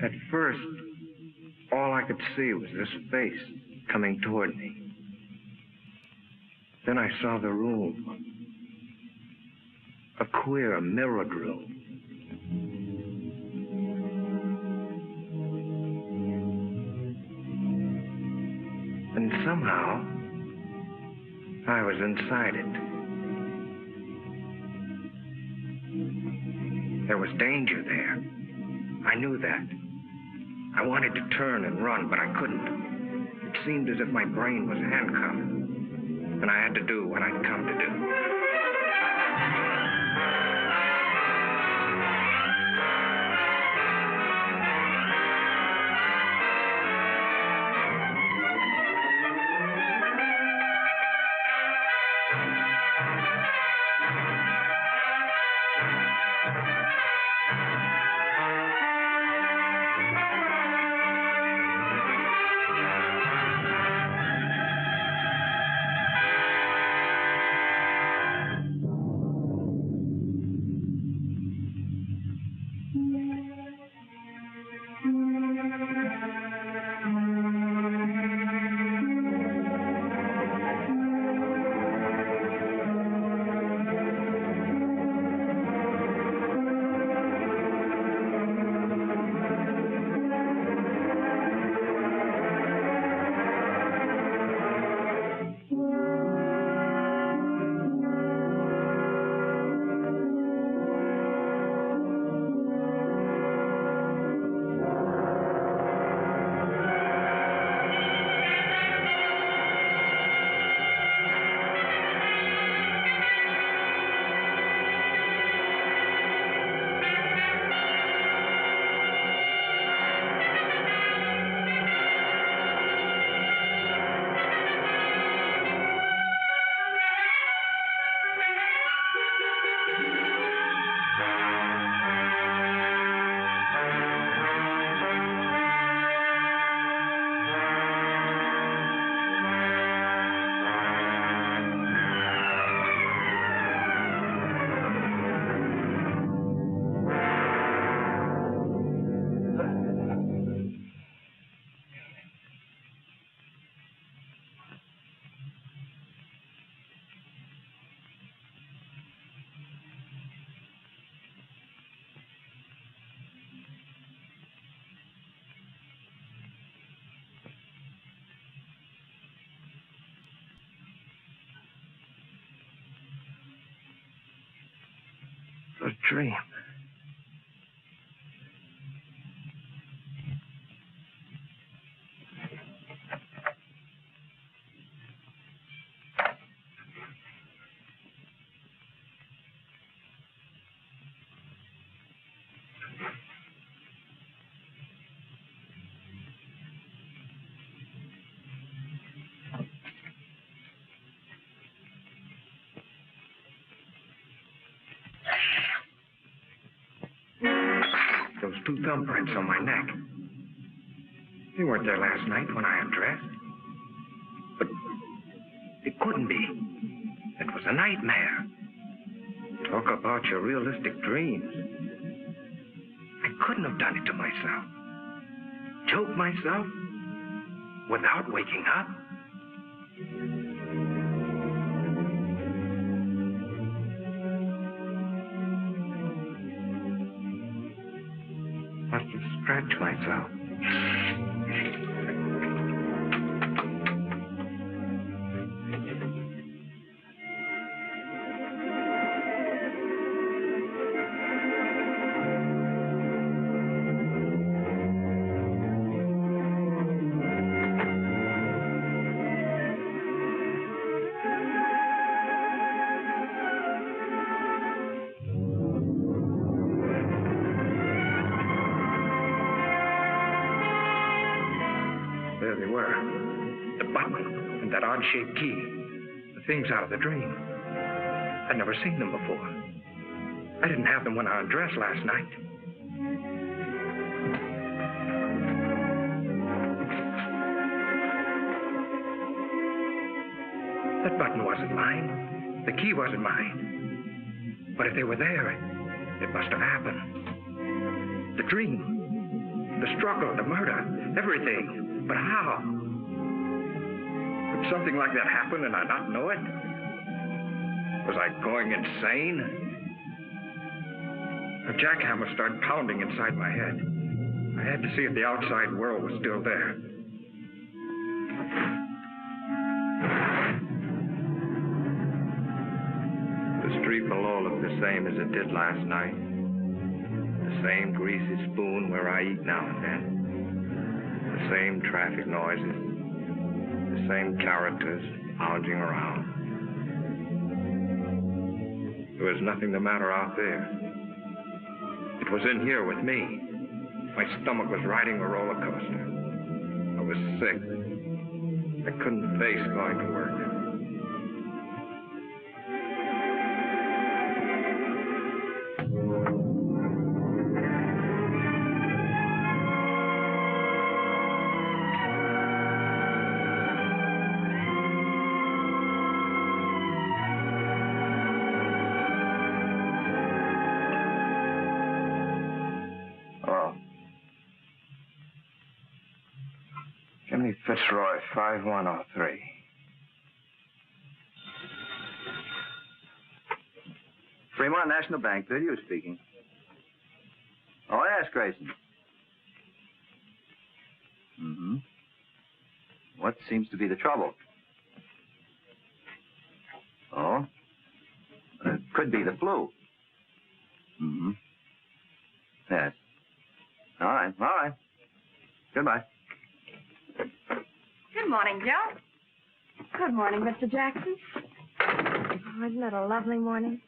At first, all I could see was this face coming toward me. Then I saw the room. A queer, mirrored room. And somehow, I was inside it. There was danger there. I knew that. I wanted to turn and run, but I couldn't. It seemed as if my brain was handcuffed, and I had to do what I'd come to do. A dream. Those two thumbprints on my neck. They weren't there last night when I undressed. But it couldn't be. It was a nightmare. Talk about your realistic dreams. I couldn't have done it to myself. Choke myself without waking up. Must have scratched myself. There they were. The button and that odd-shaped key. The things out of the dream. I'd never seen them before. I didn't have them when I undressed last night. That button wasn't mine. The key wasn't mine. But if they were there, it must have happened. The dream. The struggle, the murder, everything. But how? Could something like that happen and I not know it? Was I going insane? A jackhammer started pounding inside my head. I had to see if the outside world was still there. The street below looked the same as it did last night. The same greasy spoon where I eat now and then. The same traffic noises. The same characters lounging around. There was nothing the matter out there. It was in here with me. My stomach was riding a roller coaster. I was sick. I couldn't face going to work. Fitzroy, 5103. Fremont National Bank, Video speaking. Oh, yes, Grayson. Mm-hmm. What seems to be the trouble? Oh? It could be the flu. Mm-hmm. Yes. All right, all right. Goodbye. Good morning, Joe. Good morning, Mr. Jackson. Oh, isn't it a lovely morning?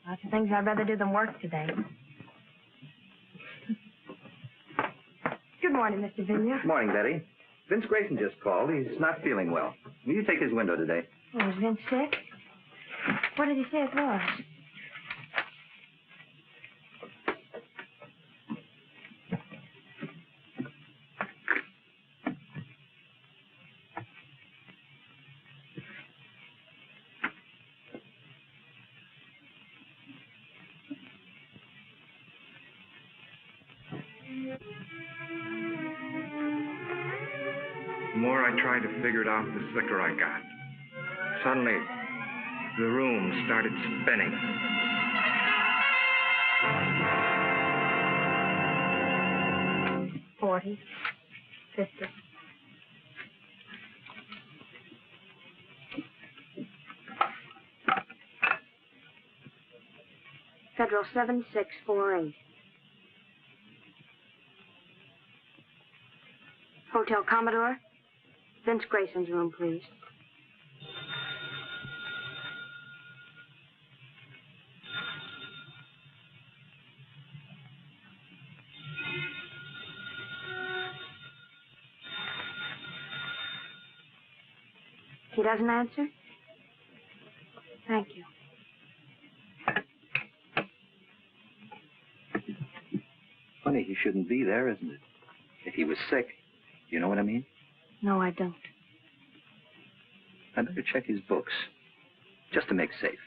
Lots of things I'd rather do than work today. Good morning, Mr. Vineyard. Good morning, Betty. Vince Grayson just called. He's not feeling well. Will you take his window today? Oh, is Vince sick? What did he say it was? The more I tried to figure it out, the sicker I got. Suddenly, the room started spinning. $40, $50. Federal 7648. Hotel Commodore. Vince Grayson's room, please. He doesn't answer? Thank you. Funny he shouldn't be there, isn't it? If he was sick, you know what I mean? No, I don't. I'd better check his books, just to make safe.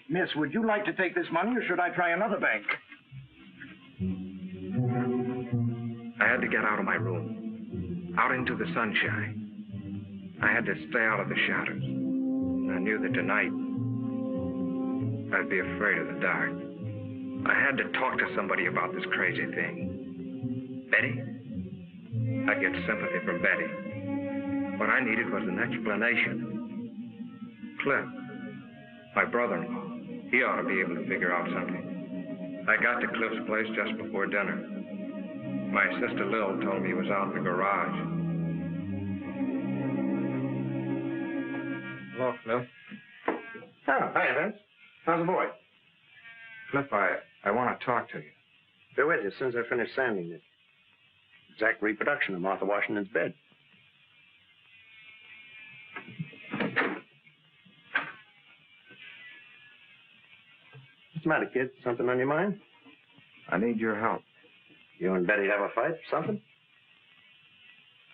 Miss, would you like to take this money, or should I try another bank? I had to get out of my room, out into the sunshine. I had to stay out of the shadows. I knew that tonight I'd be afraid of the dark. I had to talk to somebody about this crazy thing. Betty? I'd get sympathy from Betty. What I needed was an explanation. Cliff, my brother-in-law, he ought to be able to figure out something. I got to Cliff's place just before dinner. My sister Lil told me he was out in the garage. Hello, Cliff. Oh, hi, Vince. How's the boy? Cliff, I want to talk to you. Be with you as soon as I finish sanding it. Exact reproduction of Martha Washington's bed. What's the matter, kid? Something on your mind? I need your help. You and Betty have a fight or something?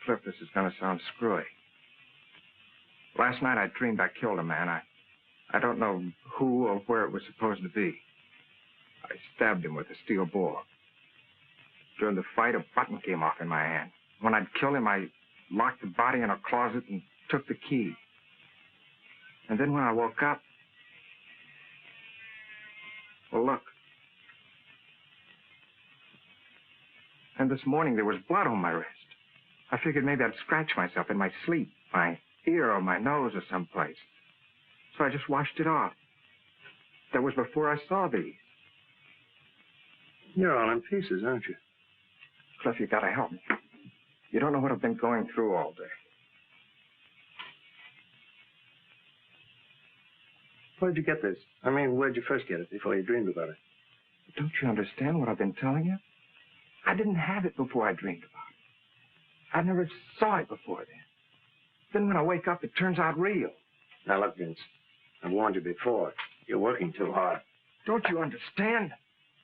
Cliff, this is going to sound screwy. Last night I dreamed I killed a man. I don't know who or where it was supposed to be. I stabbed him with a steel bore. During the fight, a button came off in my hand. When I'd killed him, I locked the body in a closet and took the key. And then when I woke up, well, look. And this morning there was blood on my wrist. I figured maybe I'd scratch myself in my sleep, my ear or my nose or someplace. So I just washed it off. That was before I saw these. You're all in pieces, aren't you? Cliff, you gotta help me. You don't know what I've been going through all day. Where'd you get this? I mean, where'd you first get it before you dreamed about it? Don't you understand what I've been telling you? I didn't have it before I dreamed about it. I never saw it before then. Then when I wake up, it turns out real. Now, look, Vince, I've warned you before. You're working too hard. Don't you understand?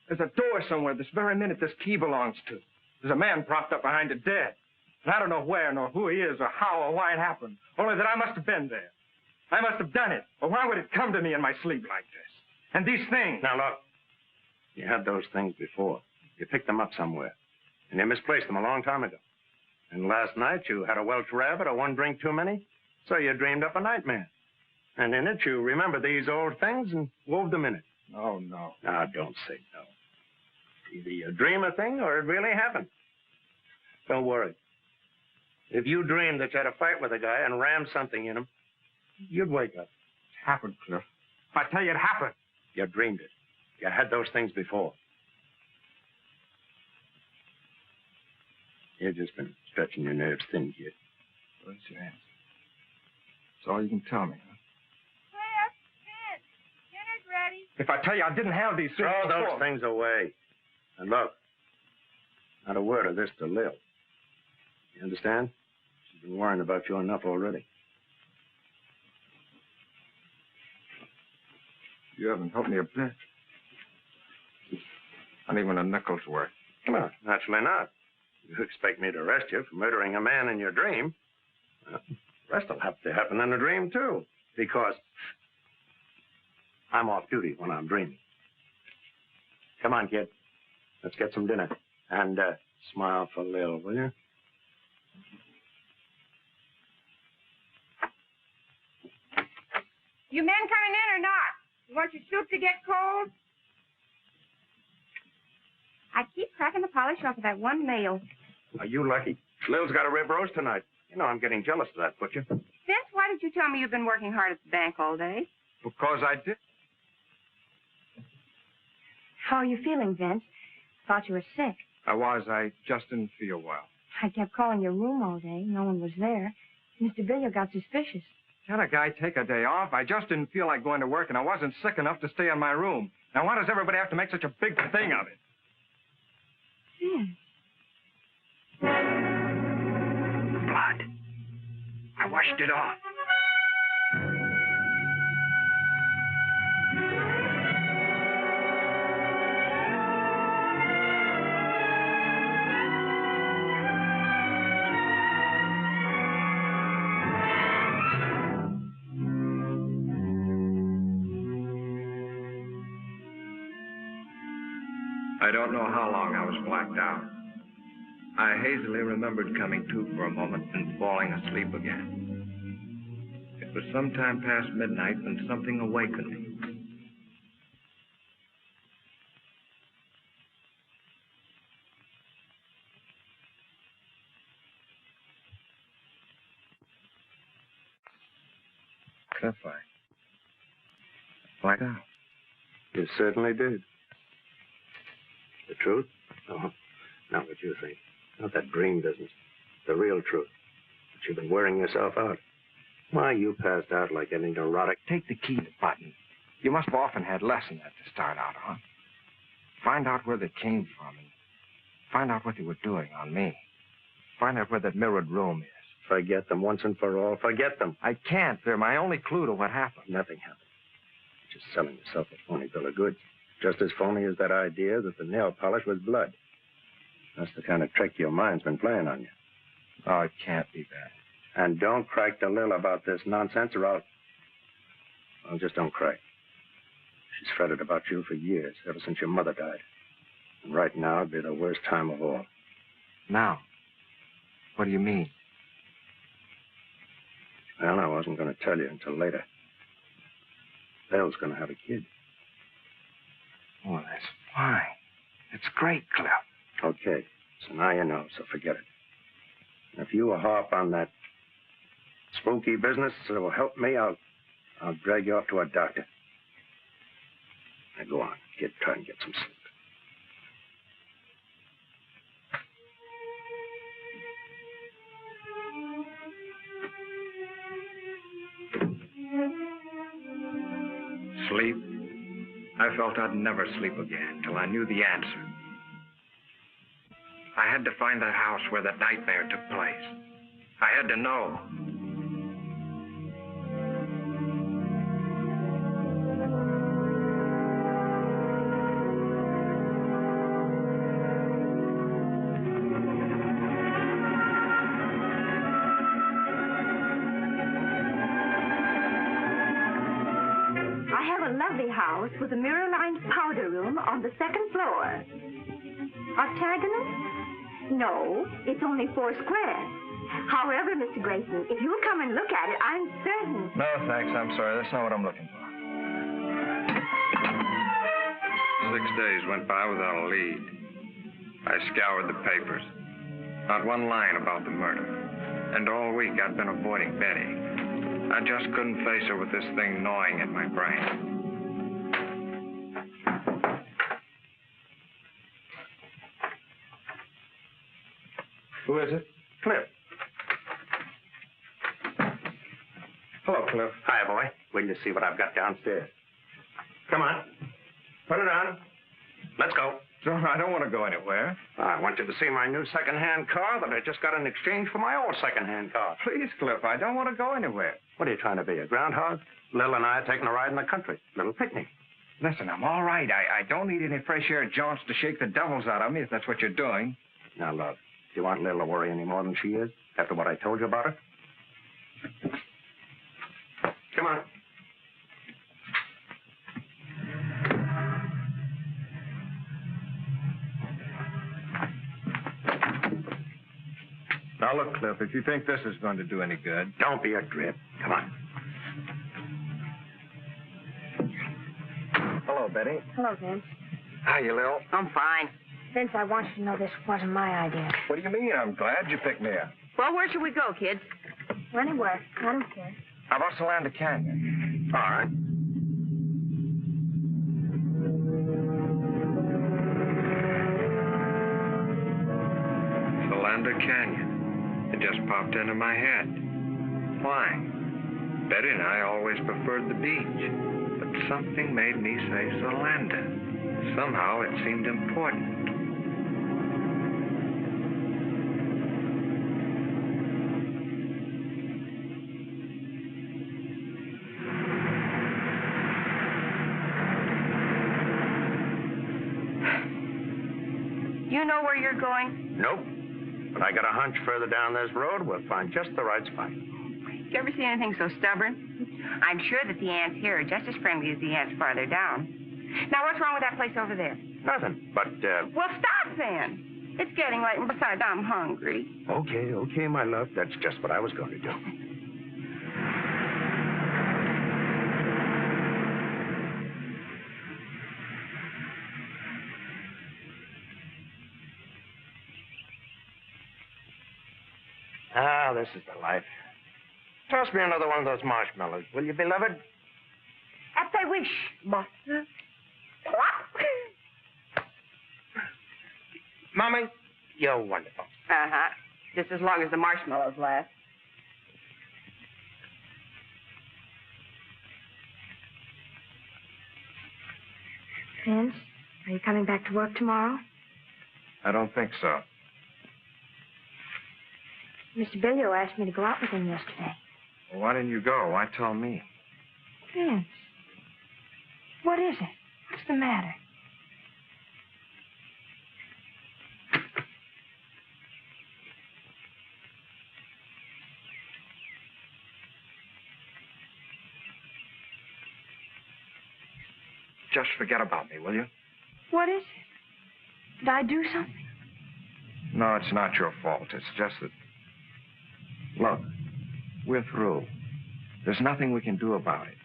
There's a door somewhere this very minute this key belongs to. There's a man propped up behind it dead. And I don't know where nor who he is or how or why it happened. Only that I must have been there. I must have done it. Or why would it come to me in my sleep like this? And these things. Now, look. You had those things before. You picked them up somewhere. And you misplaced them a long time ago. And last night you had a Welsh rabbit or one drink too many. So you dreamed up a nightmare. And in it you remember these old things and wove them in it. Oh, no. Now, don't say no. Either you dream a thing or it really happened. Don't worry. If you dreamed that you had a fight with a guy and rammed something in him, you'd wake up. It happened, Cliff. I tell you, it happened. You dreamed it. You had those things before. You've just been stretching your nerves thin, kid. What's your answer? That's all you can tell me, huh? Cliff, Vince, dinner's ready. If I tell you I didn't have these things Throw before. those things away. And look, not a word of this to Lil. You understand? She's been worrying about you enough already. You haven't helped me a bit. Not even a nickel's worth. Well, naturally not. You expect me to arrest you for murdering a man in your dream. Well, the rest will have to happen in a dream, too. Because I'm off duty when I'm dreaming. Come on, kid. Let's get some dinner. And smile for Lil, will you? You men coming in or not? You want your soup to get cold? I keep cracking the polish off of that one nail. Are you lucky? Lil's got a rib roast tonight. You know I'm getting jealous of that, butcher. Vince, why did you tell me you've been working hard at the bank all day? Because I did. How are you feeling, Vince? Thought you were sick. I was. I just didn't feel well. I kept calling your room all day. No one was there. Mr. Billiard got suspicious. Can a guy take a day off? I just didn't feel like going to work, and I wasn't sick enough to stay in my room. Now, why does everybody have to make such a big thing of it? Vince. Blood. I washed it off. I don't know how long I was blacked out. I hazily remembered coming to for a moment and falling asleep again. It was sometime past midnight when something awakened me. Cliff, I blacked out. You certainly did. The truth? Oh, not what you think. Not that dream business. The real truth. But you've been wearing yourself out. Why, you passed out like any neurotic. Take the key to the button. You must have often had less than that to start out on. Find out where they came from and find out what they were doing on me. Find out where that mirrored room is. Forget them once and for all. Forget them. I can't. They're my only clue to what happened. Nothing happened. Just selling yourself a phony bill of goods. Just as phony as that idea that the nail polish was blood. That's the kind of trick your mind's been playing on you. Oh, it can't be that. And don't crack to Lil about this nonsense or I'll... Well, just don't crack. She's fretted about you for years, ever since your mother died. And right now would be the worst time of all. Now? What do you mean? Well, I wasn't going to tell you until later. Belle's going to have a kid. Oh, that's fine. It's great, Cliff. Okay. So now you know, so forget it. And if you harp on that spooky business that will help me, I'll drag you off to a doctor. Now go on. Try and get some sleep. Sleep? I felt I'd never sleep again till I knew the answer. I had to find that house where that nightmare took place. I had to know. I have a lovely house with a mirror-lined powder room on the second floor. Octagonal? No, it's only 4 square. However, Mr. Grayson, if you'll come and look at it, I'm certain. No, thanks. I'm sorry. That's not what I'm looking for. 6 days went by without a lead. I scoured the papers. Not one line about the murder. And all week I'd been avoiding Betty. I just couldn't face her with this thing gnawing at my brain. Who is it? Cliff. Hello, Cliff. Hi, boy. Wait till you see what I've got downstairs. Come on. Put it on. Let's go. So I don't want to go anywhere. I want you to see my new second-hand car that I just got in exchange for my old second-hand car. Please, Cliff, I don't want to go anywhere. What are you trying to be, a groundhog? Lil and I are taking a ride in the country. Little picnic. Listen, I'm all right. I don't need any fresh air jaunts to shake the devils out of me, if that's what you're doing. Now, love, do you want Lil to worry any more than she is after what I told you about her? Come on. Now, look, Cliff, if you think this is going to do any good... Don't be a drip. Come on. Hello, Betty. Hello, Vince. Hi, you Lil. I'm fine. Vince, I want you to know this wasn't my idea. What do you mean? I'm glad you picked me up. Well, where should we go, kids? Anywhere. I don't care. How about Solanda Canyon? All right. Solanda Canyon. It just popped into my head. Why? Betty and I always preferred the beach. But something made me say Solanda. Somehow it seemed important. You know where you're going? Nope. But I got a hunch further down this road, we'll find just the right spot. Did you ever see anything so stubborn? I'm sure that the ants here are just as friendly as the ants farther down. Now, what's wrong with that place over there? Nothing, but, Well, stop then. It's getting late, and besides, I'm hungry. Okay, my love. That's just what I was going to do. Ah, this is the life. Toss me another one of those marshmallows, will you, beloved? As I wish, master. Mommy, you're wonderful. Uh-huh. Just as long as the marshmallows last. Vince, are you coming back to work tomorrow? I don't think so. Mr. Billio asked me to go out with him yesterday. Well, why didn't you go? Why tell me? Vince, what is it? What's the matter? Just forget about me, will you? What is it? Did I do something? No, it's not your fault. It's just that... Look, we're through. There's nothing we can do about it.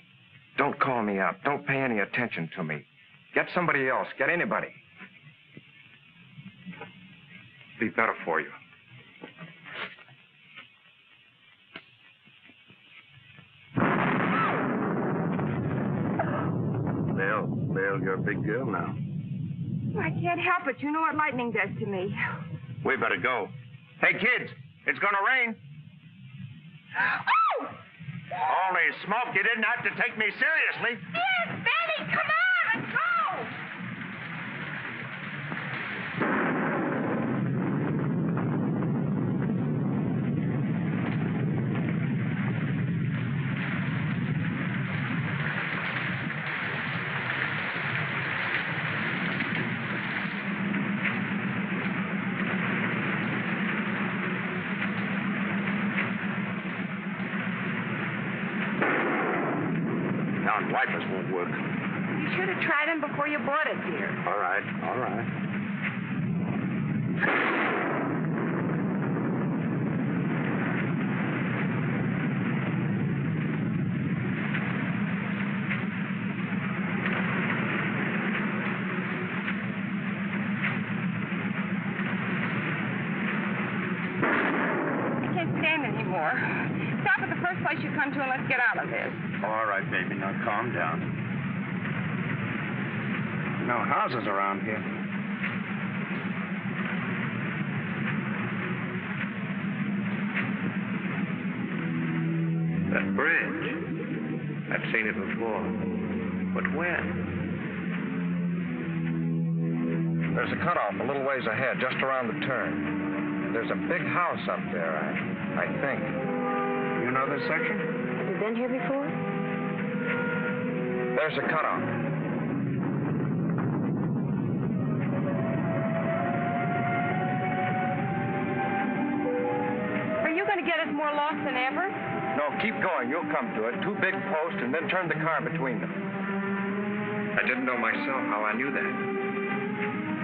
Don't call me up. Don't pay any attention to me. Get somebody else. Get anybody. Be better for you. Bill, you're a big girl now. I can't help it. You know what lightning does to me. We better go. Hey, kids, it's gonna rain. Oh! Holy smoke, you didn't have to take me seriously. Yes, Benny, come on, let's go! Wipers won't work. You should have tried them before you bought it, dear. All right, all right. I can't stand anymore. Stop at the first place you come to and let's get out of this. All right, baby, now calm down. No houses around here. That bridge. I've seen it before. But when? There's a cutoff a little ways ahead, just around the turn. There's a big house up there, I think. You know this section? Have you been here before? There's a cutoff. Are you going to get us more lost than ever? No, keep going. You'll come to it. 2 big posts, and then turn the car between them. I didn't know myself how I knew that.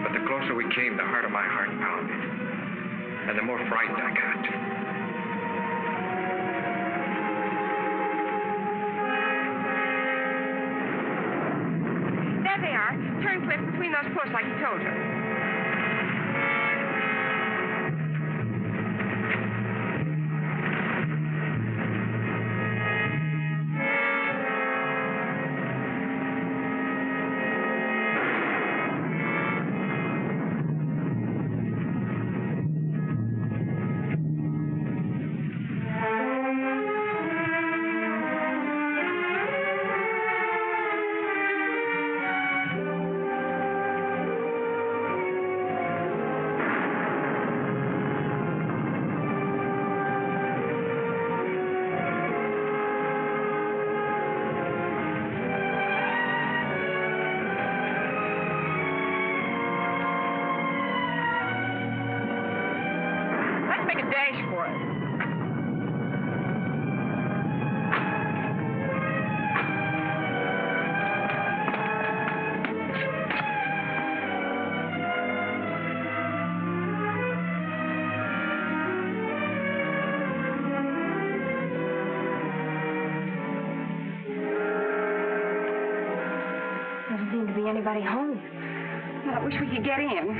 But the closer we came, the harder my heart pounded. And the more frightened I got. There they are. Turn Cliff between those posts like you told her. Anybody home? Well, I wish we could get in.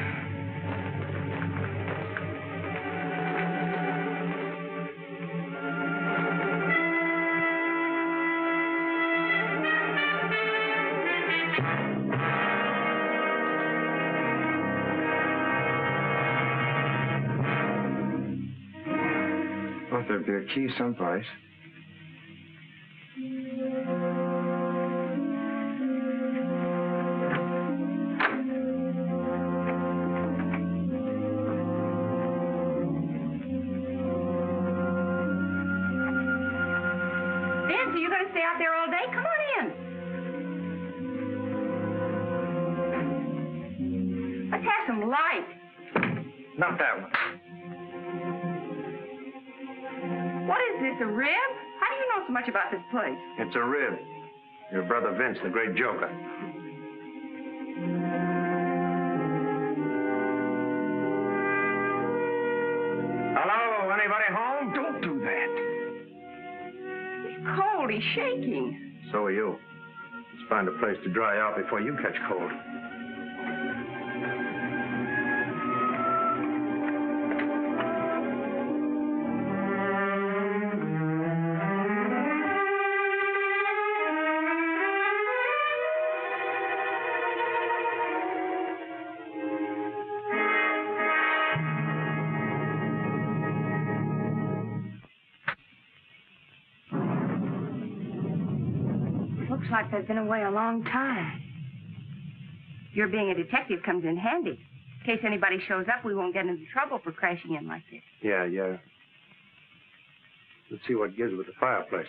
Well, there'd be a key someplace. Not that one. What is this, a rib? How do you know so much about this place? It's a rib. Your brother Vince, the great joker. literally shaking. So are you. Let's find a place to dry out before you catch cold. Looks like they've been away a long time. Your being a detective comes in handy. In case anybody shows up, we won't get into trouble for crashing in like this. Yeah. Let's see what gives with the fireplace.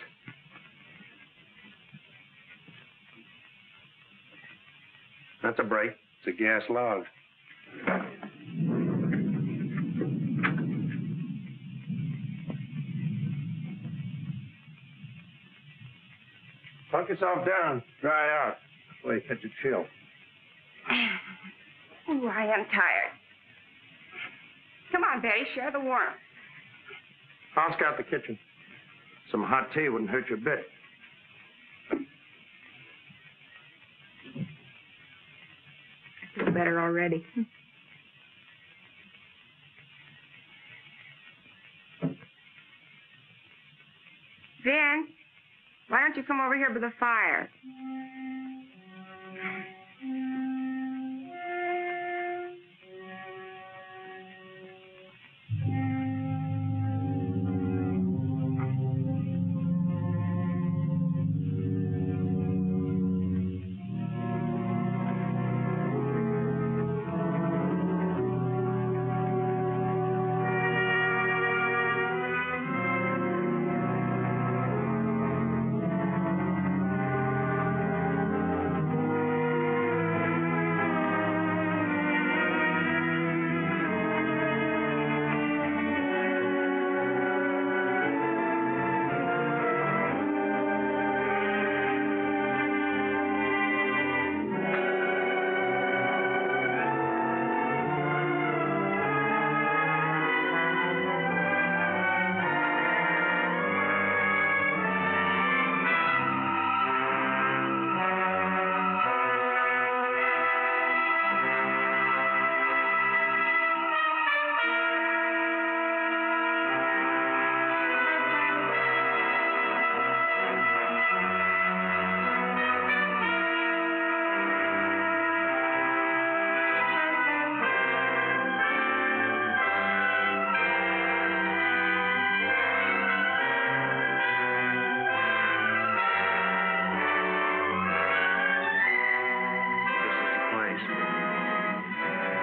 That's a break. It's a gas log. Plunk yourself down. Dry out. Before you catch a chill. Oh, I am tired. Come on, Betty, share the warmth. I'll scout the kitchen. Some hot tea wouldn't hurt you a bit. I feel better already. Vince, why don't you come over here by the fire?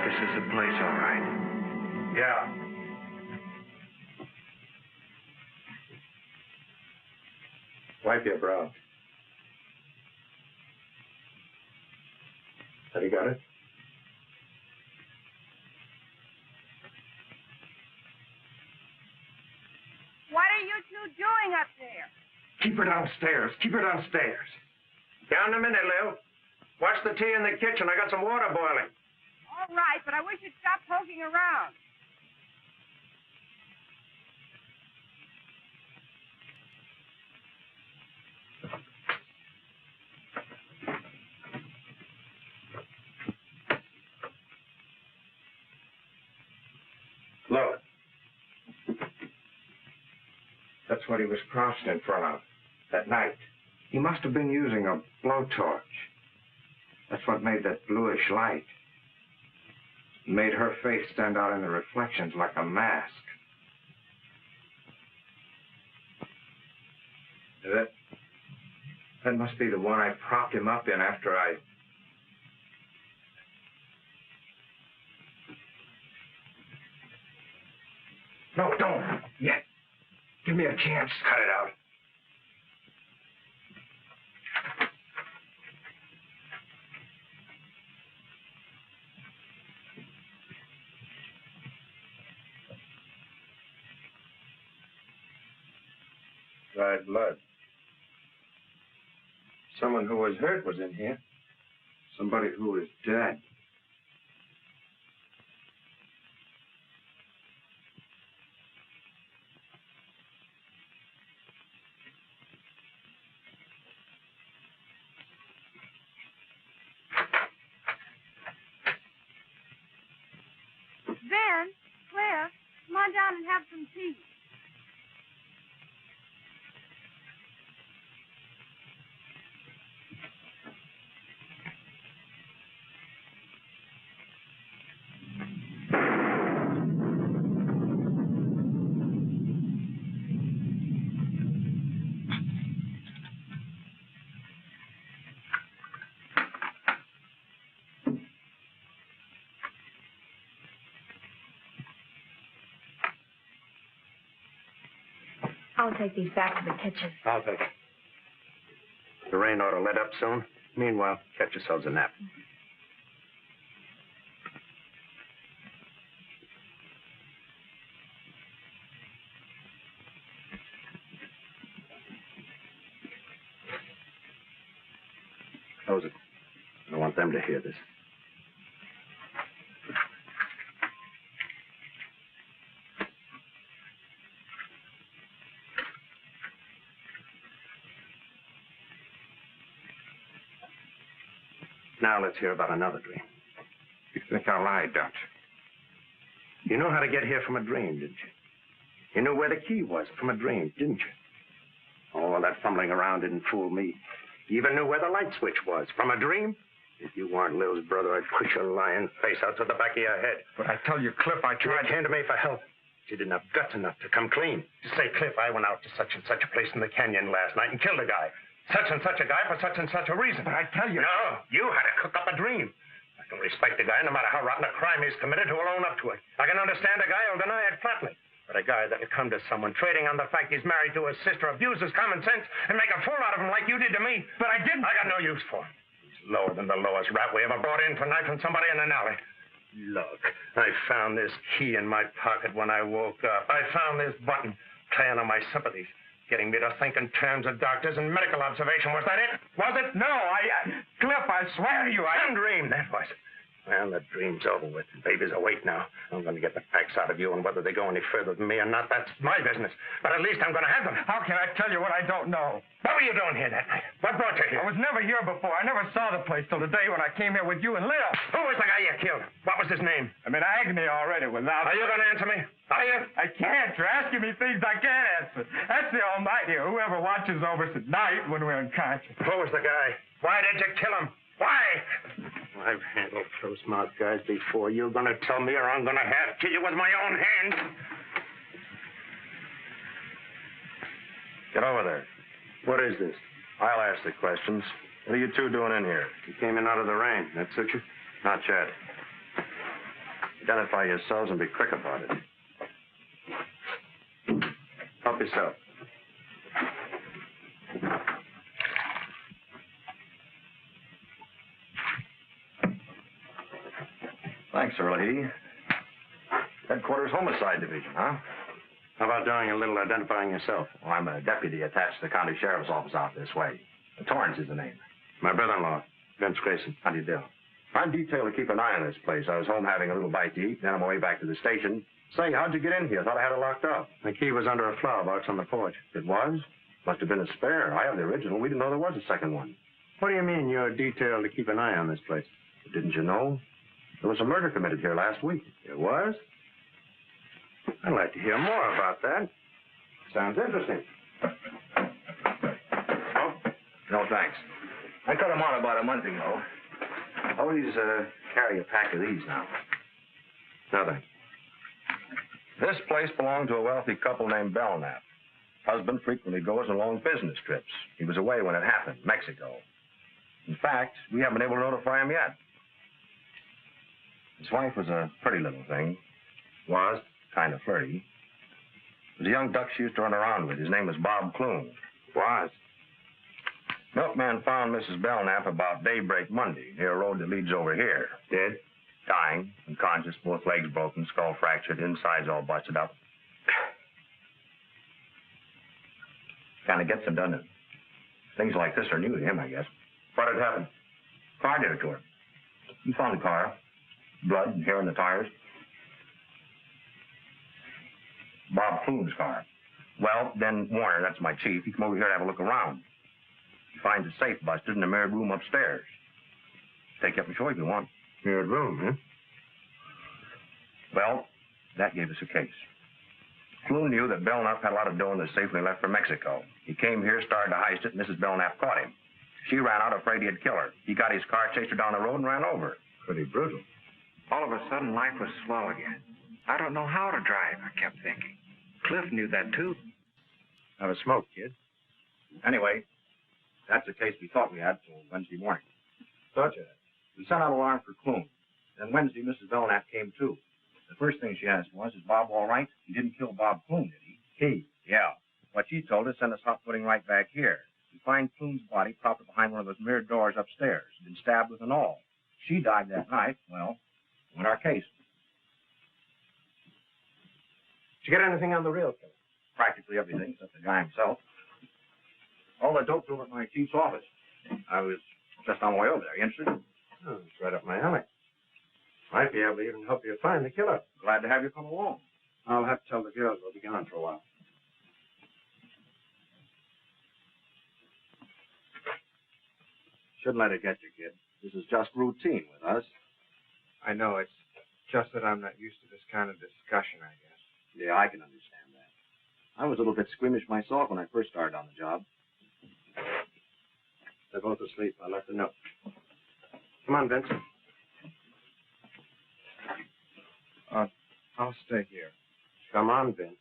This is the place, all right. Yeah. Wipe your brow. Have you got it? What are you two doing up there? Keep her downstairs. Keep her downstairs. Down a minute, Lil. Watch the tea in the kitchen. I got some water boiling. All right, but I wish you'd stop poking around. Look. That's what he was crouched in front of that night. He must have been using a blowtorch. That's what made that bluish light. It made her face stand out in the reflections like a mask. That must be the one I propped him up in after I... No, don't. Yet. Give me a chance. Cut it out. Dried blood. Someone who was hurt was in here. Somebody who is dead. Ben, Cliff, come on down and have some tea. I'll take these back to the kitchen. I'll take it. The rain ought to let up soon. Meanwhile, catch yourselves a nap. Close it. I don't want them to hear this. Now let's hear about another dream. You think I lied, don't you? You know how to get here from a dream, didn't you? You knew where the key was from a dream, didn't you? Oh, that fumbling around didn't fool me. You even knew where the light switch was from a dream. If you weren't Lil's brother, I'd push your lying face out to the back of your head. But I tell you, Cliff, I tried. You came to me for help. You didn't have guts enough to come clean. To say, Cliff, I went out to such and such a place in the canyon last night and killed a guy. Such and such a guy for such and such a reason. But I tell you... No, you had to cook up a dream. I can respect a guy, no matter how rotten a crime he's committed, who will own up to it. I can understand a guy who'll deny it flatly. But a guy that'll come to someone trading on the fact he's married to his sister, abuse his common sense, and make a fool out of him like you did to me. But I didn't. I got no use for him. He's lower than the lowest rat we ever brought in for knifing somebody in an alley. Look, I found this key in my pocket when I woke up. I found this button playing on my sympathies. Getting me to think in terms of doctors and medical observation. Was that it? Was it? No, Cliff, I swear to you, Some dream, that was it. Well, the dream's over with. The baby's awake now. I'm going to get the facts out of you, and whether they go any further than me or not, that's my business. But at least I'm going to have them. How can I tell you what I don't know? What were you doing here that night? What brought you here? I was never here before. I never saw the place till the day when I came here with you and Lil. Who was the guy you killed? What was his name? I'm in agony already without... Are you going to answer me? Are you? I can't. You're asking me things I can't answer. That's the Almighty, or whoever watches over us at night when we're unconscious. Who was the guy? Why did you kill him? Why? I've handled close-mouthed guys before. You're going to tell me, or I'm going to have to kill you with my own hands. Get over there. What is this? I'll ask the questions. What are you two doing in here? You came in out of the rain. That suit you? Not yet. Identify yourselves and be quick about it. Help yourself. Thanks, Early. Headquarters Homicide Division, huh? How about doing a little identifying yourself? Well, I'm a deputy attached to the county sheriff's office out this way. Torrance is the name. My brother-in-law, Vince Grayson. How do you do? I'm detailed to keep an eye on this place. I was home having a little bite to eat, then on my way back to the station. Say, how'd you get in here? I thought I had it locked up. The key was under a flower box on the porch. It was? Must have been a spare. I have the original. We didn't know there was a second one. What do you mean you're detailed to keep an eye on this place? Didn't you know? There was a murder committed here last week. There was? I'd like to hear more about that. Sounds interesting. Oh? No, thanks. I cut them on about a month ago. Always carry a pack of these now. Nothing. This place belonged to a wealthy couple named Belknap. Husband frequently goes on long business trips. He was away when it happened, Mexico. In fact, we haven't been able to notify him yet. His wife was a pretty little thing. Was kind of flirty. There was a young duck she used to run around with. His name was Bob Clune. Was? Milkman found Mrs. Belknap about daybreak Monday near a road that leads over here. Dead? Dying, unconscious, both legs broken, skull fractured, insides all busted up. Kind of gets him, doesn't it? Things like this are new to him, I guess. What had happened? Car did it to her. He found the car. Blood and hair in the tires. Bob Clune's car. Well, then Warner, that's my chief, he come over here to have a look around. He finds a safe busted in the mirrored room upstairs. Take you up and show you if you want. Mirrored room, huh? Well, that gave us a case. Clune knew that Belknap had a lot of dough in the safe when he left for Mexico. He came here, started to heist it, and Mrs. Belknap caught him. She ran out afraid he'd kill her. He got his car, chased her down the road, and ran over her. Pretty brutal. All of a sudden, life was slow again. I don't know how to drive, I kept thinking. Cliff knew that, too. Have a smoke, kid. Anyway, that's the case we thought we had till Wednesday morning. Thought you had. We sent out an alarm for Clune. Then Wednesday, Mrs. Belknap came, too. The first thing she asked was, is Bob all right? He didn't kill Bob Clune, did he? He? Yeah. What she told us sent us hot footing right back here. We find Clune's body propped behind one of those mirrored doors upstairs. Been stabbed with an awl. She died that night. Well, win our case. Did you get anything on the real killer? Practically everything, except the guy himself. All the dope's over at my chief's office. I was just on my way over there. You interested? Oh, it's right up my alley. Might be able to even help you find the killer. Glad to have you come along. I'll have to tell the girls we'll be gone for a while. Shouldn't let it get you, kid. This is just routine with us. I know, it's just that I'm not used to this kind of discussion, I guess. Yeah, I can understand that. I was a little bit squeamish myself when I first started on the job. They're both asleep. I left a note. Come on, Vince. I'll stay here. Come on, Vince.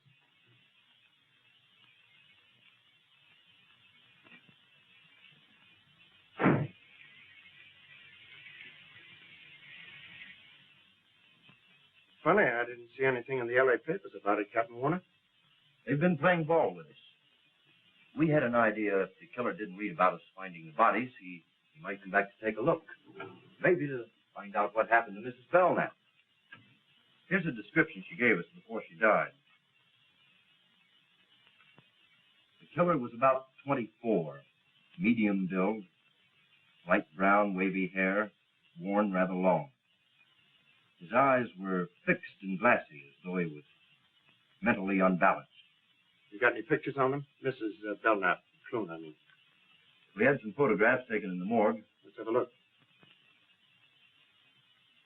Funny, I didn't see anything in the LA papers about it, Captain Warner. They've been playing ball with us. We had an idea if the killer didn't read about us finding the bodies, he might come back to take a look. Maybe to find out what happened to Mrs. Belknap. Here's a description she gave us before she died. The killer was about 24, medium build, light brown, wavy hair, worn rather long. His eyes were fixed and glassy, as though he was mentally unbalanced. You got any pictures on them? Mrs. Belknap, Clune, I mean. We had some photographs taken in the morgue. Let's have a look.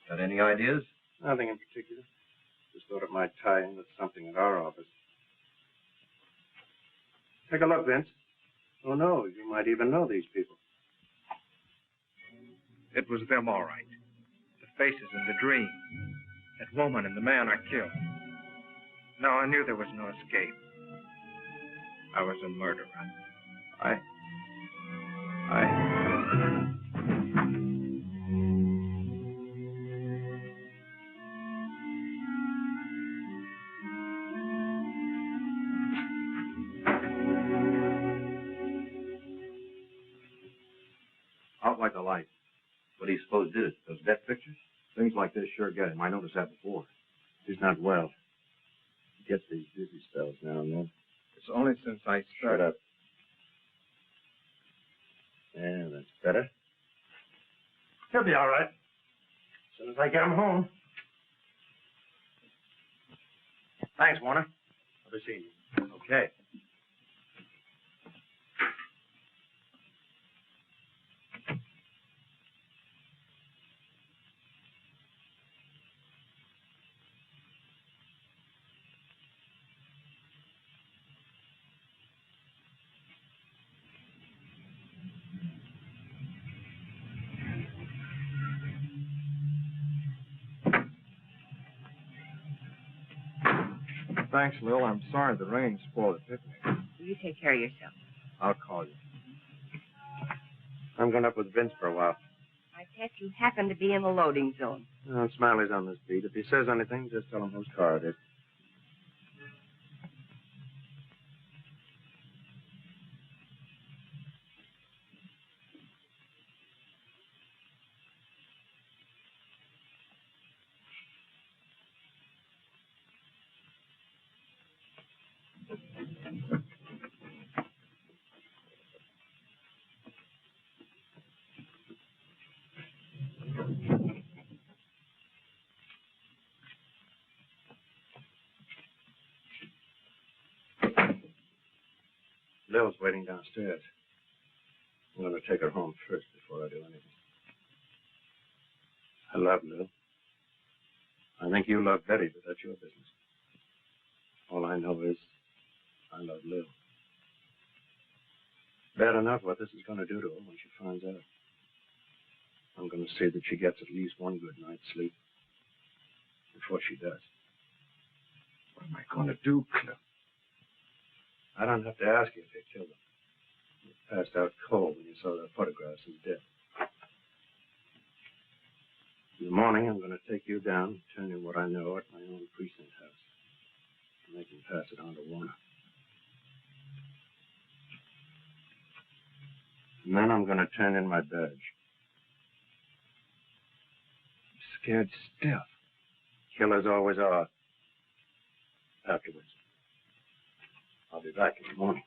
Got any ideas? Nothing in particular. Just thought it might tie in with something at our office. Take a look, Vince. Who knows? You might even know these people. It was them, all right. The faces in the dream. That woman and the man I killed. No, I knew there was no escape. I was a murderer. I... Out like a light. What do you suppose did it? Those death pictures? Things like this sure get him. I noticed that before. He's not well. He gets these dizzy spells now and then. It's only since I Shut started... up. Yeah, that's better. He'll be all right. As soon as I get him home. Thanks, Warner. I'll be seeing you. Okay. Thanks, Lil. I'm sorry the rain spoiled the picnic. You take care of yourself. I'll call you. I'm going up with Vince for a while. I guess you happen to be in the loading zone. Smiley's on this beat. If he says anything, just tell him whose car it is. Lil's waiting downstairs. I'm going to take her home first before I do anything. I love Lil. I think you love Betty, but that's your business. All I know is I love Lil. Bad enough what this is going to do to her when she finds out. I'm going to see that she gets at least one good night's sleep before she does. What am I going to do, Cliff? I don't have to ask you if you killed him. You passed out cold when you saw the photographs as dead. In the morning, I'm going to take you down and tell you what I know at my own precinct house. And they can pass it on to Warner. And then I'm going to turn in my badge. I'm scared stiff. Killers always are. Afterwards. I'll be back in the morning.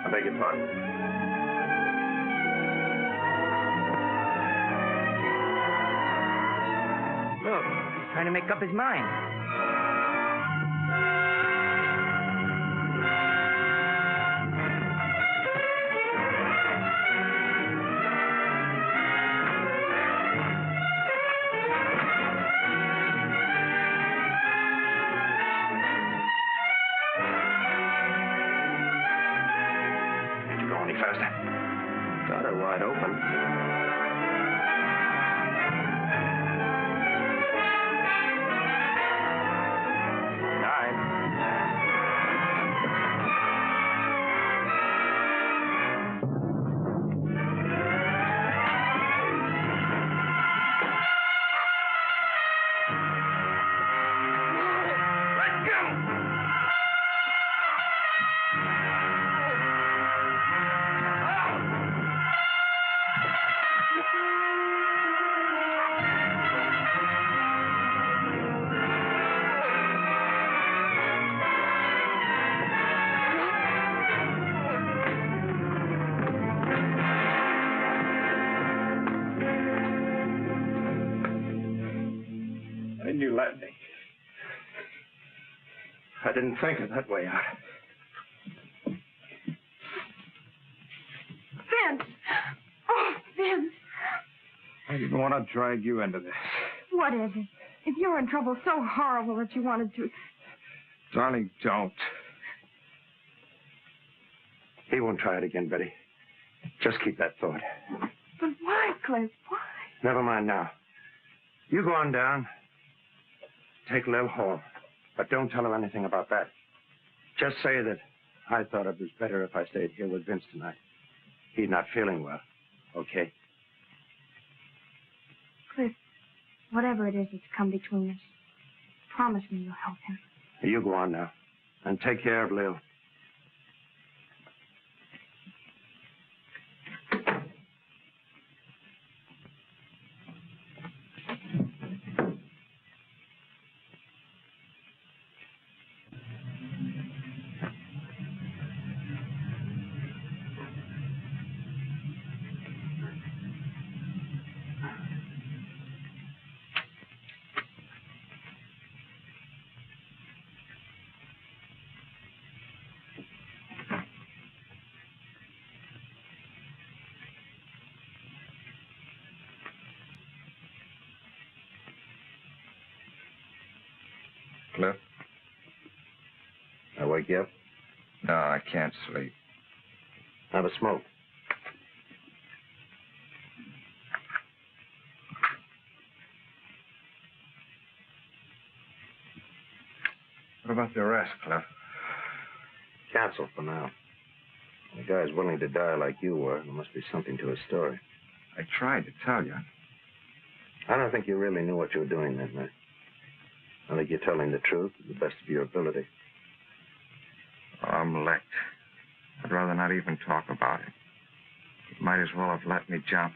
I beg your pardon. Look, he's trying to make up his mind. Got her wide open. Then you let me. I didn't think of that way out. Vince! Oh, Vince! I didn't want to drag you into this. What is it? If you're in trouble so horrible that you wanted to... Darling, don't. He won't try it again, Betty. Just keep that thought. But why, Cliff? Why? Never mind now. You go on down. Take Lil home. But don't tell her anything about that. Just say that I thought it was better if I stayed here with Vince tonight. He's not feeling well. Okay? Cliff, whatever it is that's come between us, promise me you'll help him. You go on now. And take care of Lil. Cliff? I wake you up? No, I can't sleep. Have a smoke. What about the arrest, Cliff? Cancel for now. The guy's willing to die like you were. There must be something to his story. I tried to tell you. I don't think you really knew what you were doing that night. I think you're telling the truth to the best of your ability. Oh, I'm licked. I'd rather not even talk about it. You might as well have let me jump.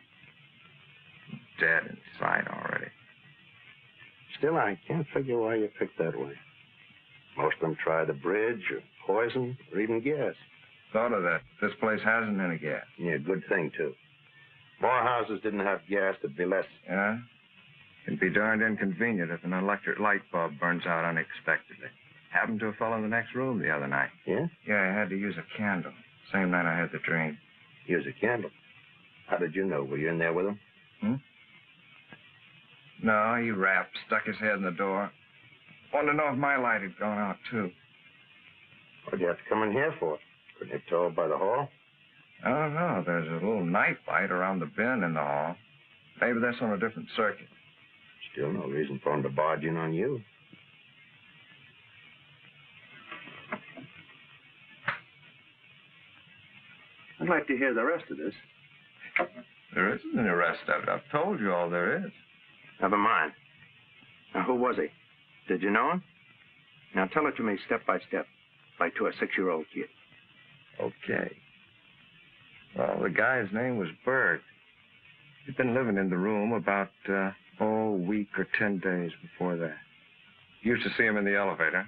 I'm dead inside already. Still, I can't figure why you picked that way. Most of them try the bridge or poison or even gas. Thought of that. This place hasn't any gas. Yeah, good thing, too. More houses didn't have gas, there'd be less. Yeah? It'd be darned inconvenient if an electric light bulb burns out unexpectedly. Happened to a fellow in the next room the other night. Yeah? Yeah, I had to use a candle. Same night I had the dream. Use a candle. How did you know? Were you in there with him? No, he rapped, stuck his head in the door. Wanted to know if my light had gone out, too. What'd you have to come in here for? Couldn't you tell by the hall? I don't know. There's a little night light around the bin in the hall. Maybe that's on a different circuit. Still no reason for him to barge in on you. I'd like to hear the rest of this. There isn't any rest of it. I've told you all there is. Never mind. Now, who was he? Did you know him? Now, tell it to me step by step, like to a 6-year-old kid. Okay. Well, the guy's name was Berg. He'd been living in the room about, a week or 10 days before that. Used to see him in the elevator.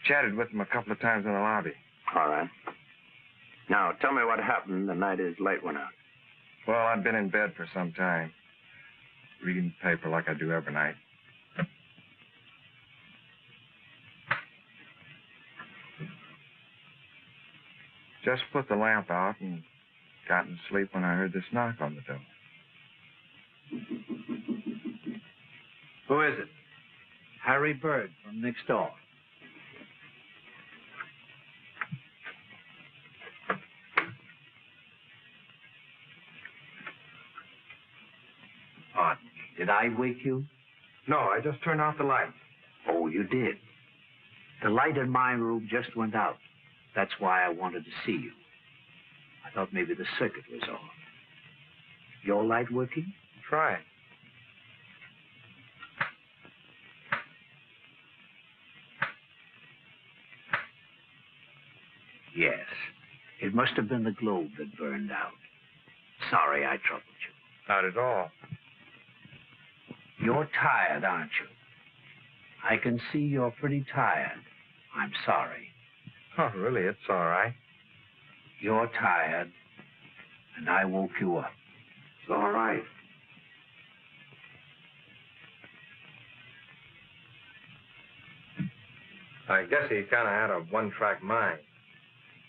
Chatted with him a couple of times in the lobby. All right. Now, tell me what happened the night his light went out. Well, I'd been in bed for some time, reading the paper like I do every night. Just put the lamp out and got to sleep when I heard this knock on the door. Who is it? Harry Bird from next door. Pardon me. Did I wake you? No, I just turned off the light. Oh, you did. The light in my room just went out. That's why I wanted to see you. I thought maybe the circuit was off. Your light working? Try. Yes. It must have been the globe that burned out. Sorry I troubled you. Not at all. You're tired, aren't you? I can see you're pretty tired. I'm sorry. Oh, really? It's all right. You're tired, and I woke you up. It's all right. I guess he kind of had a one-track mind.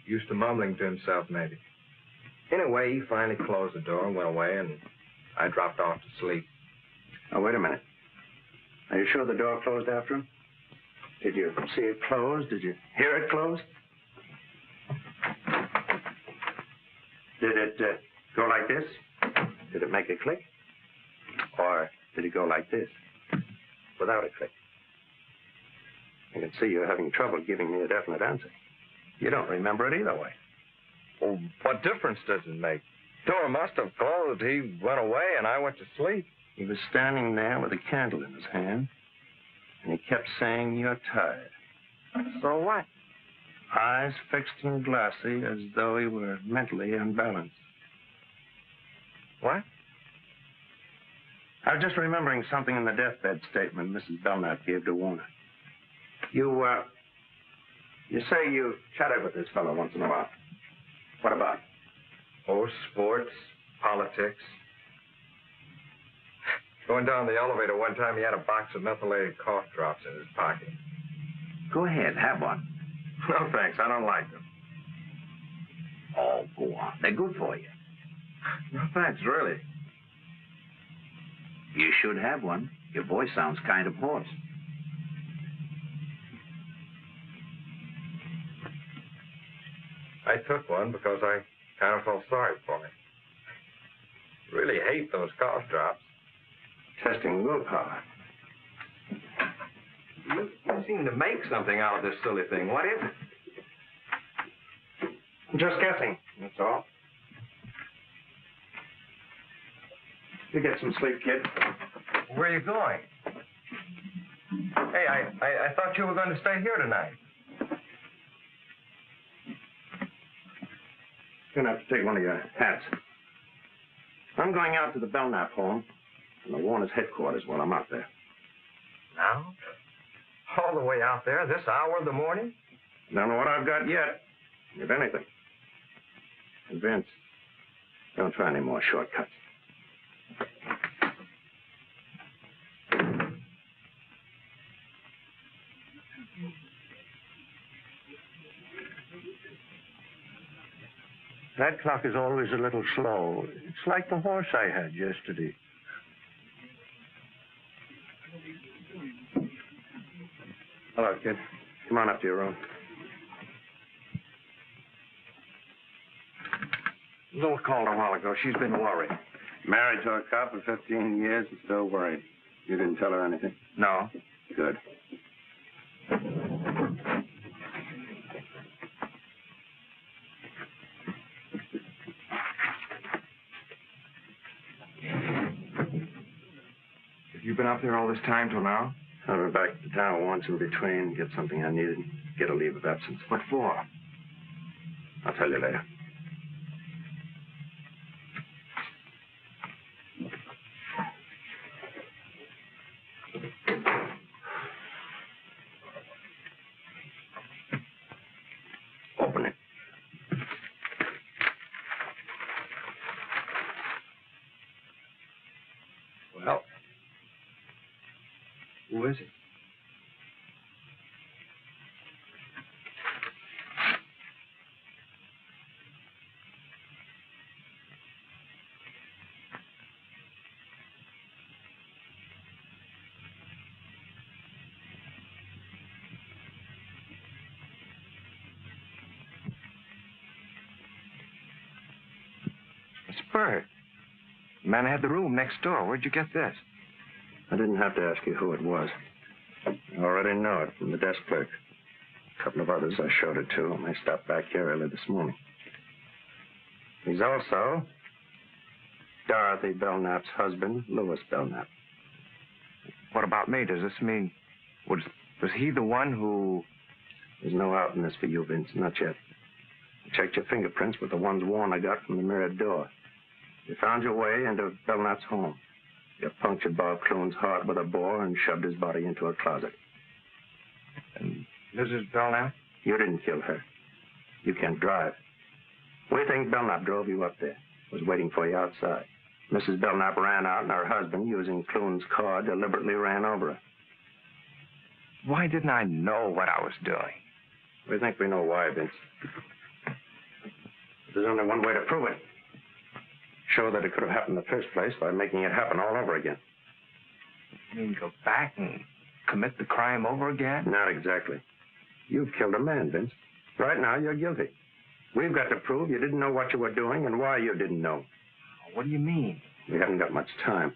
Used to mumbling to himself, maybe. Anyway, he finally closed the door and went away, and I dropped off to sleep. Oh, wait a minute. Are you sure the door closed after him? Did you see it close? Did you hear it close? Did it go like this? Did it make a click? Or did it go like this? Without a click? I can see you're having trouble giving me a definite answer. You don't remember it either way. Well, what difference does it make? Door must have closed. He went away, and I went to sleep. He was standing there with a candle in his hand, and he kept saying, "You're tired." So what? Eyes fixed and glassy as though he were mentally unbalanced. What? I was just remembering something in the deathbed statement Mrs. Belknap gave to Warner. You say you chatted with this fellow once in a while. What about? Oh, sports, politics. Going down the elevator one time, he had a box of methylated cough drops in his pocket. Go ahead, have one. No, thanks. I don't like them. Oh, go on. They're good for you. No, thanks, really. You should have one. Your voice sounds kind of hoarse. I took one because I kind of felt sorry for him. Really hate those cough drops. Testing willpower. You seem to make something out of this silly thing. What is it? I'm just guessing, that's all. You get some sleep, kid. Where are you going? Hey, I thought you were going to stay here tonight. You're going to have to take one of your hats. I'm going out to the Belknap home and the Warner's headquarters while I'm out there. Now? All the way out there, this hour of the morning? Don't know what I've got yet, if anything. And Vince, don't try any more shortcuts. That clock is always a little slow. It's like the horse I had yesterday. Hello, kid. Come on up to your room. Lil called a while ago. She's been worried. Married to a cop for 15 years and still worried. You didn't tell her anything? No. Good. You've been out there all this time till now? I've been back to town once in between, get something I needed, get a leave of absence. What for? I'll tell you later. Open it. Well, who is it? It's Bert. The man had the room next door. Where'd you get this? I didn't have to ask you who it was. I already know it from the desk clerk. A couple of others I showed it to when they stopped back here early this morning. He's also Dorothy Belknap's husband, Louis Belknap. What about me? Does this mean... Was he the one who... There's no out in this for you, Vince. Not yet. I checked your fingerprints with the ones Warner got from the mirrored door. You found your way into Belknap's home. You punctured Bob Clune's heart with a bore and shoved his body into a closet. And Mrs. Belknap? You didn't kill her. You can't drive. We think Belknap drove you up there. Was waiting for you outside. Mrs. Belknap ran out and her husband, using Clune's car, deliberately ran over her. Why didn't I know what I was doing? We think we know why, Vince. There's only one way to prove it. Show that it could have happened in the first place by making it happen all over again. You mean go back and commit the crime over again? Not exactly. You've killed a man, Vince. Right now, you're guilty. We've got to prove you didn't know what you were doing and why you didn't know. What do you mean? We haven't got much time.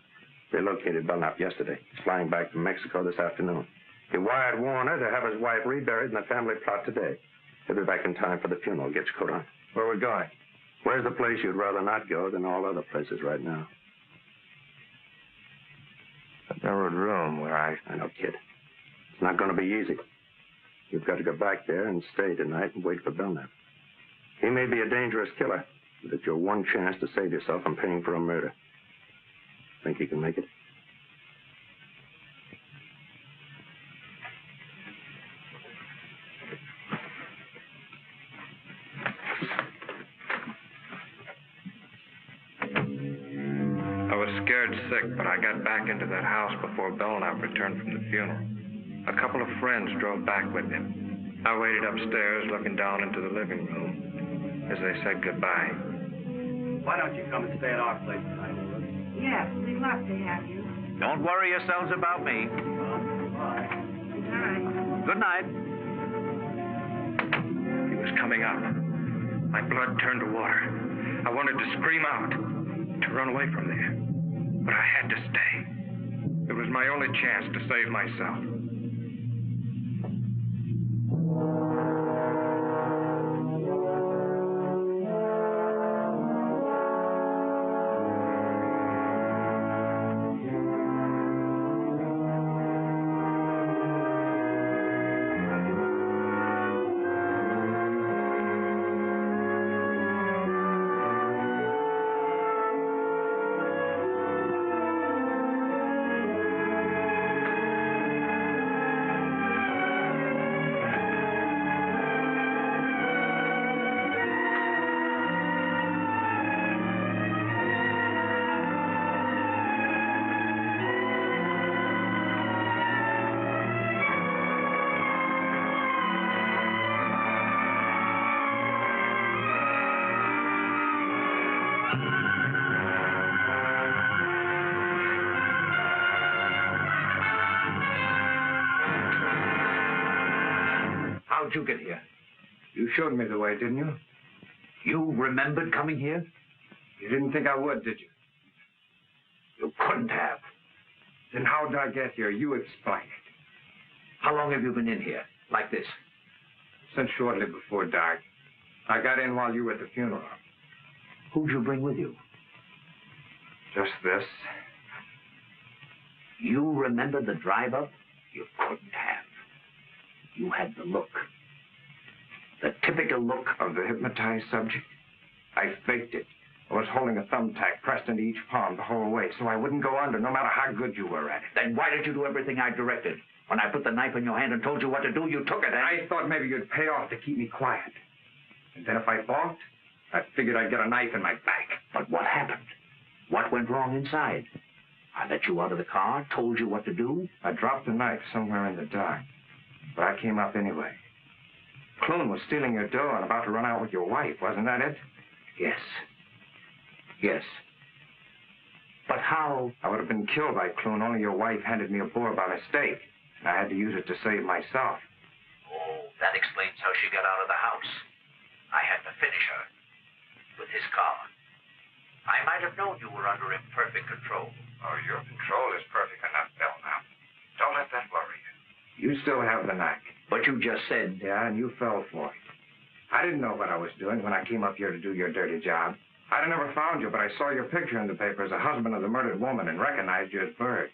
They located Belknap yesterday. He's flying back from Mexico this afternoon. He wired Warner to have his wife reburied in the family plot today. He'll be back in time for the funeral. Get your coat on. Where are we going? Where's the place you'd rather not go than all other places right now? The narrowed room where I know, kid. It's not going to be easy. You've got to go back there and stay tonight and wait for Belknap. He may be a dangerous killer, but it's your one chance to save yourself from paying for a murder. Think you can make it? I was scared sick, but I got back into that house before Belknap returned from the funeral. A couple of friends drove back with him. I waited upstairs, looking down into the living room as they said goodbye. Why don't you come and stay at our place tonight, Woolrich? Yes, we'd love to have you. Don't worry yourselves about me. Bye. Good night. Good night. He was coming up. My blood turned to water. I wanted to scream out, to run away from there. But I had to stay. It was my only chance to save myself. How'd you get here? You showed me the way, didn't you? You remembered coming here? You didn't think I would, did you? You couldn't have. Then how did I get here? You explain it. How long have you been in here? Like this? Since shortly before dark. I got in while you were at the funeral. Who'd you bring with you? Just this. You remember the drive-up? You couldn't have. You had the look. The typical look of the hypnotized subject. I faked it. I was holding a thumbtack pressed into each palm the whole way so I wouldn't go under, no matter how good you were at it. Then why did you do everything I directed? When I put the knife in your hand and told you what to do, you took it, I thought maybe you'd pay off to keep me quiet. And then if I balked, I figured I'd get a knife in my back. But what happened? What went wrong inside? I let you out of the car, told you what to do. I dropped the knife somewhere in the dark. But I came up anyway. Clune was stealing your dough and about to run out with your wife, wasn't that it? Yes. Yes. But how? I would have been killed by Clune, only your wife handed me a bore by mistake. And I had to use it to save myself. Oh, that explains how she got out of the house. I had to finish her with his car. I might have known you were under imperfect control. Oh, your control is perfect enough, Bill, now. Don't let that worry you. You still have the knack. But you just said... Yeah, and you fell for it. I didn't know what I was doing when I came up here to do your dirty job. I'd have never found you, but I saw your picture in the paper as a husband of the murdered woman and recognized you as Bird.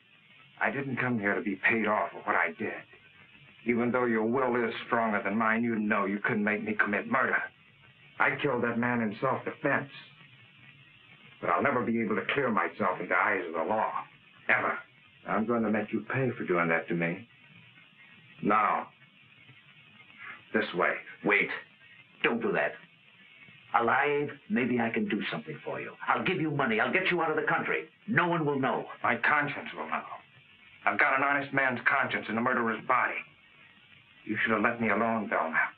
I didn't come here to be paid off for what I did. Even though your will is stronger than mine, you know you couldn't make me commit murder. I killed that man in self-defense. But I'll never be able to clear myself in the eyes of the law. Ever. I'm going to make you pay for doing that to me. Now. This way. Wait. Don't do that. Alive, maybe I can do something for you. I'll give you money. I'll get you out of the country. No one will know. My conscience will know. I've got an honest man's conscience in a murderer's body. You should have let me alone, Belknap.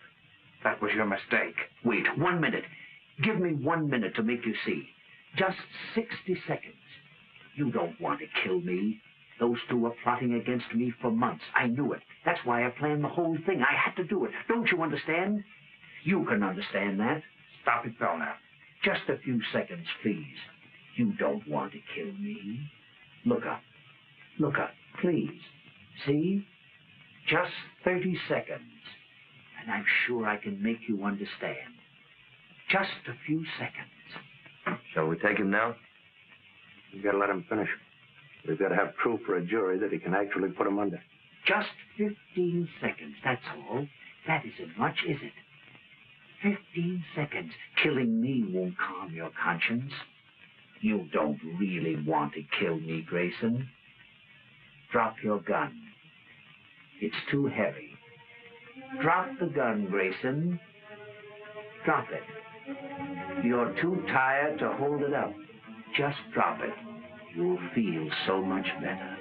That was your mistake. Wait, 1 minute. Give me 1 minute to make you see. Just 60 seconds. You don't want to kill me. Those two were plotting against me for months. I knew it. That's why I planned the whole thing. I had to do it. Don't you understand? You can understand that. Stop it, Belknap. Just a few seconds, please. You don't want to kill me. Look up. Look up, please. See? Just 30 seconds. And I'm sure I can make you understand. Just a few seconds. Shall we take him now? You've got to let him finish. We've got to have proof for a jury that he can actually put him under. Just 15 seconds, that's all. That isn't much, is it? 15 seconds. Killing me won't calm your conscience. You don't really want to kill me, Grayson. Drop your gun. It's too heavy. Drop the gun, Grayson. Drop it. You're too tired to hold it up. Just drop it. You'll feel so much better.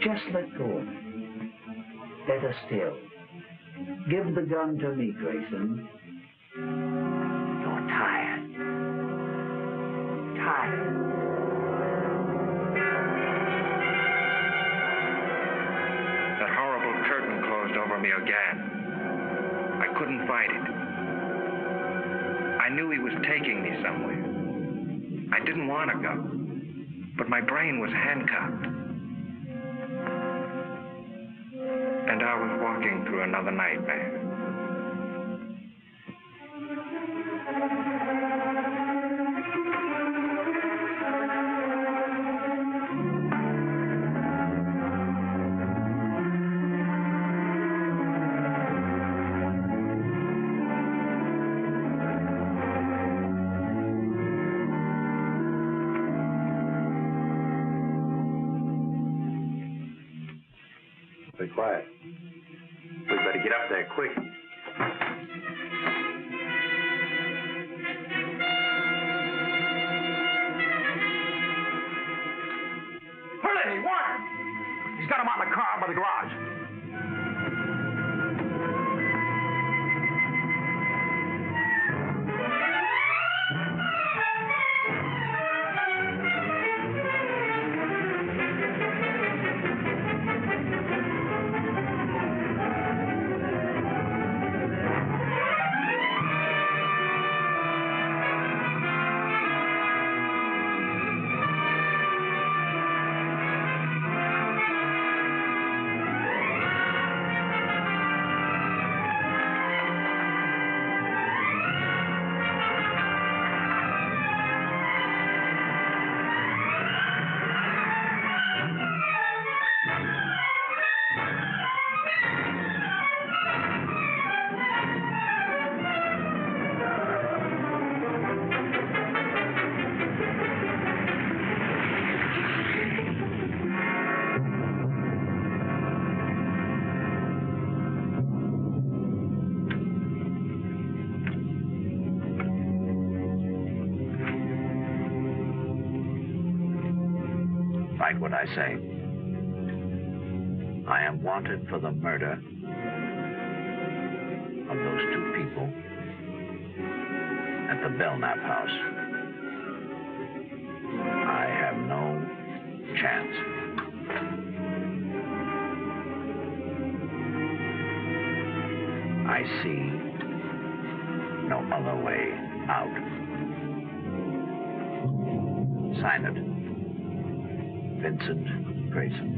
Just let go of it. Better still. Give the gun to me, Grayson. You're tired. Tired. That horrible curtain closed over me again. I couldn't fight it. I knew he was taking me somewhere. I didn't want to go, but my brain was handcuffed. And I was walking through another nightmare. Be quiet. We better get up there quick. Hurley, what? He's got him out in the car by the garage. Write what I say. I am wanted for the murder of those two people at the Belknap house. I have no chance. I see no other way out. Sign it. Vincent Grayson.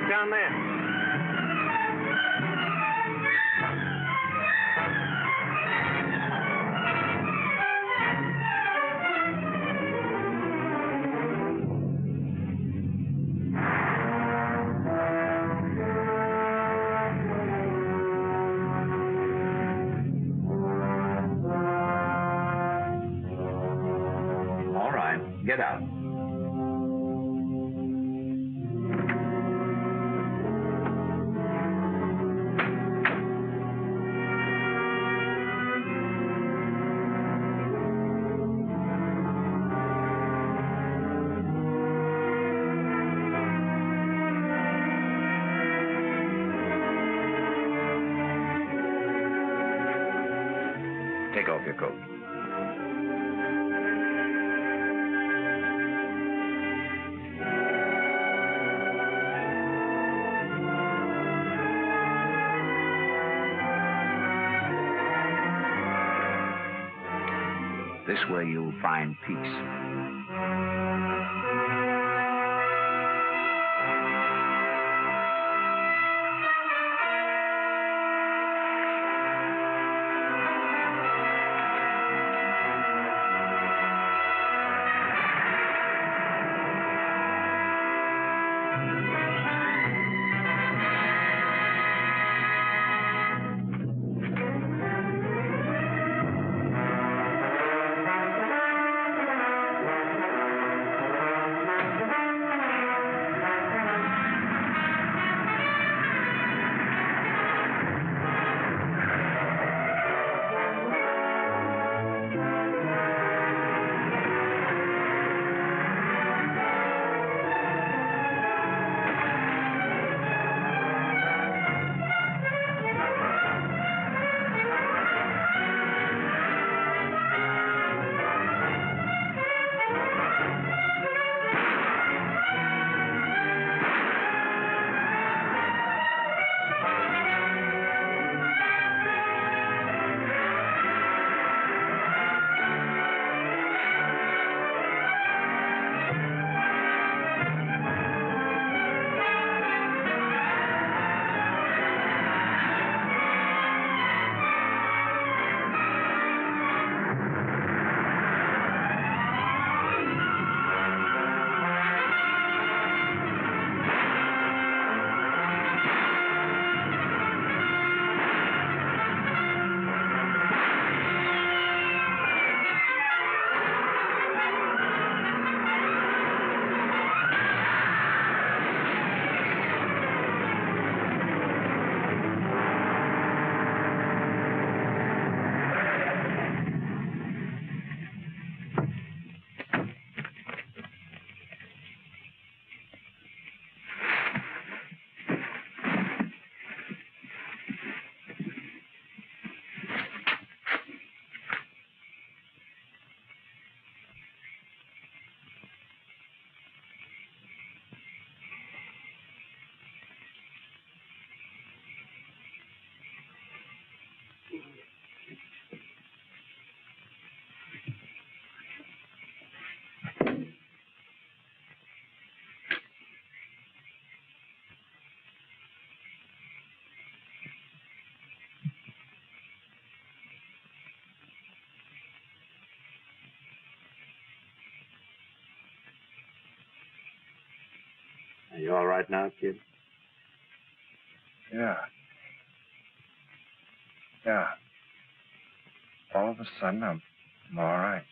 Down there. All right, get out. Take off your coat. This way you'll find peace. Are you all right now, kid? Yeah. Yeah. All of a sudden, I'm all right.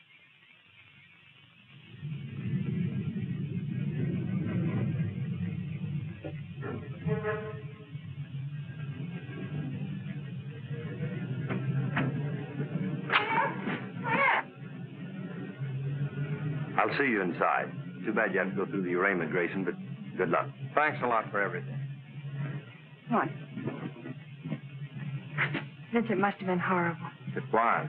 I'll see you inside. Too bad you have to go through the arraignment, Grayson, but good luck. Thanks a lot for everything. What? Vincent must have been horrible. It was.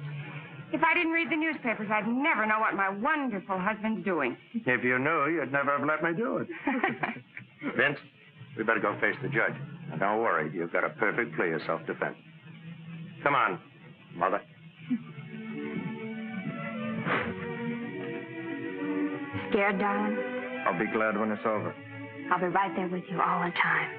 If I didn't read the newspapers, I'd never know what my wonderful husband's doing. If you knew, you'd never have let me do it. Vince, we better go face the judge. Now, don't worry. You've got a perfect plea of self-defense. Come on, Mother. Scared, darling? I'll be glad when it's over. I'll be right there with you all the time.